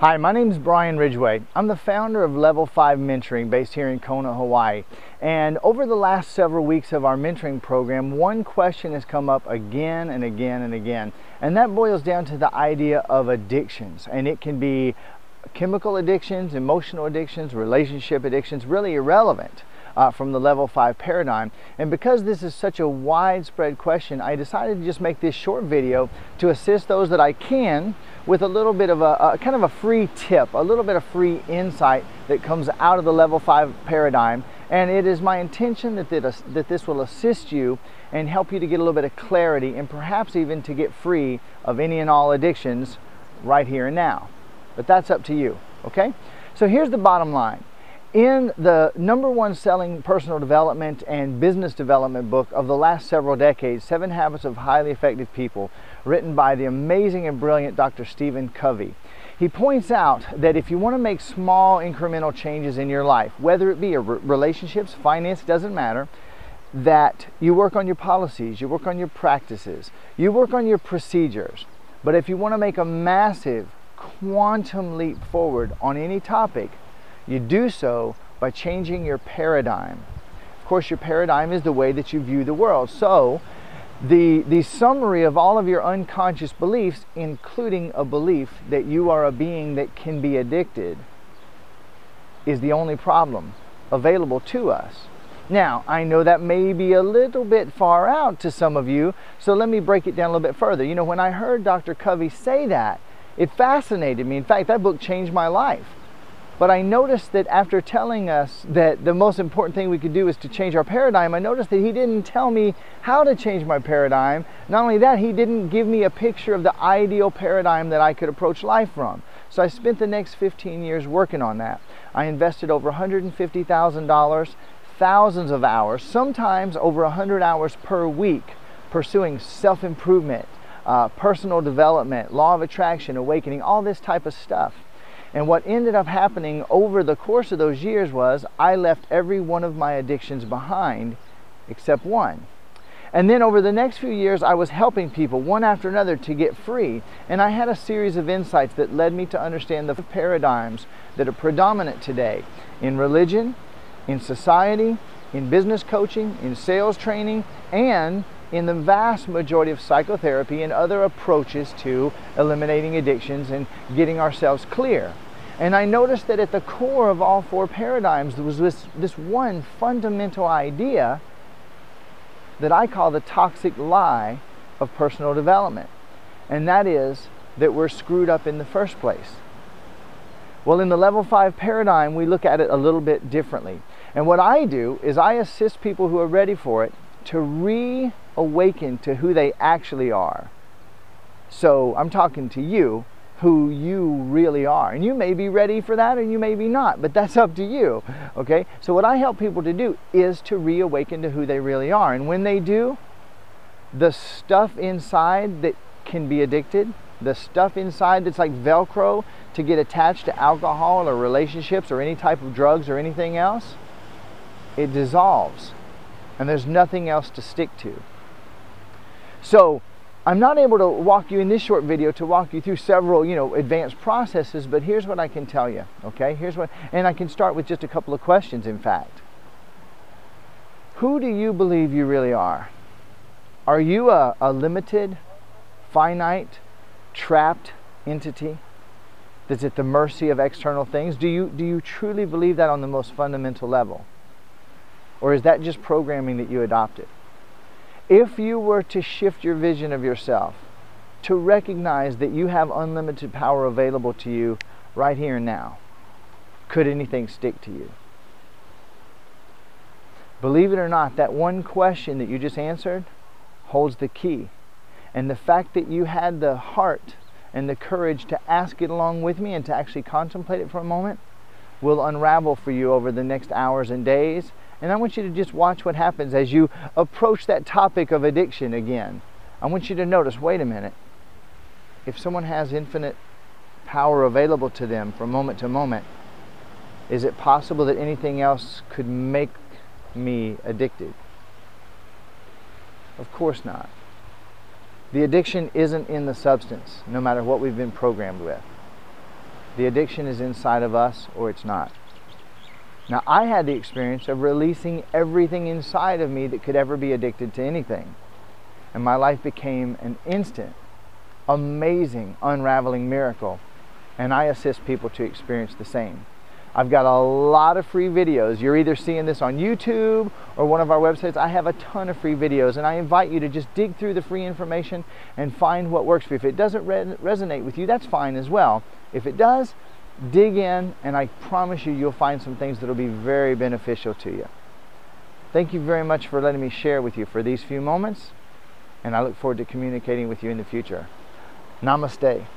Hi, my name is Brian Ridgway. I'm the founder of Level 5 Mentoring based here in Kona, Hawaii. And over the last several weeks of our mentoring program, one question has come up again and again and again. And that boils down to the idea of addictions. And it can be chemical addictions, emotional addictions, relationship addictions, really irrelevant from the Level 5 paradigm. And because this is such a widespread question, I decided to just make this short video to assist those that I can with a little bit of a kind of a free tip, a little bit of free insight that comes out of the Level 5 paradigm. And it is my intention that this will assist you and help you to get a little bit of clarity and perhaps even to get free of any and all addictions right here and now. But that's up to you, okay? So here's the bottom line. In the #1 selling personal development and business development book of the last several decades, 7 Habits of Highly Effective People, written by the amazing and brilliant Dr. Stephen Covey, he points out that if you want to make small incremental changes in your life, whether it be relationships, finance, doesn't matter, that you work on your policies, you work on your practices, you work on your procedures. But if you want to make a massive quantum leap forward on any topic, you do so by changing your paradigm. Of course, your paradigm is the way that you view the world. So the summary of all of your unconscious beliefs, including a belief that you are a being that can be addicted, is the only problem available to us. Now, I know that may be a little bit far out to some of you, so let me break it down a little bit further. You know, when I heard Dr. Covey say that, it fascinated me. In fact, that book changed my life. But I noticed that after telling us that the most important thing we could do is to change our paradigm, I noticed that he didn't tell me how to change my paradigm. Not only that, he didn't give me a picture of the ideal paradigm that I could approach life from. So I spent the next 15 years working on that. I invested over $150,000, thousands of hours, sometimes over 100 hours per week, pursuing self-improvement, personal development, law of attraction, awakening, all this type of stuff. And what ended up happening over the course of those years was I left every one of my addictions behind except one. And then over the next few years, I was helping people one after another to get free. And I had a series of insights that led me to understand the paradigms that are predominant today in religion, in society, in business coaching, in sales training, and in the vast majority of psychotherapy and other approaches to eliminating addictions and getting ourselves clear. And I noticed that at the core of all 4 paradigms there was this one fundamental idea that I call the toxic lie of personal development. And that is that we're screwed up in the first place. Well, in the Level 5 paradigm, we look at it a little bit differently. And what I do is I assist people who are ready for it to reawaken to who they actually are. So I'm talking to you, who you really are. And you may be ready for that or you may be not, but that's up to you, okay? So what I help people to do is to reawaken to who they really are. And when they do, the stuff inside that can be addicted, the stuff inside that's like Velcro to get attached to alcohol or relationships or any type of drugs or anything else, it dissolves. And there's nothing else to stick to. So I'm not able to walk you in this short video to walk you through several, advanced processes, but here's what I can tell you, okay? And I can start with just a couple of questions, in fact. Who do you believe you really are? Are you a limited, finite, trapped entity that's at the mercy of external things? Do you truly believe that on the most fundamental level? Or is that just programming that you adopted? If you were to shift your vision of yourself to recognize that you have unlimited power available to you right here and now, could anything stick to you? Believe it or not, that one question that you just answered holds the key. And the fact that you had the heart and the courage to ask it along with me and to actually contemplate it for a moment will unravel for you over the next hours and days. And I want you to just watch what happens as you approach that topic of addiction again. I want you to notice, wait a minute, if someone has infinite power available to them from moment to moment, is it possible that anything else could make me addicted? Of course not. The addiction isn't in the substance, no matter what we've been programmed with. The addiction is inside of us or it's not. Now, I had the experience of releasing everything inside of me that could ever be addicted to anything. And my life became an instant, amazing, unraveling miracle. And I assist people to experience the same. I've got a lot of free videos. You're either seeing this on YouTube or one of our websites. I have a ton of free videos, and I invite you to just dig through the free information and find what works for you. If it doesn't resonate with you, that's fine as well. If it does, dig in, and I promise you'll find some things that will be very beneficial to you. Thank you very much for letting me share with you for these few moments, and I look forward to communicating with you in the future. Namaste.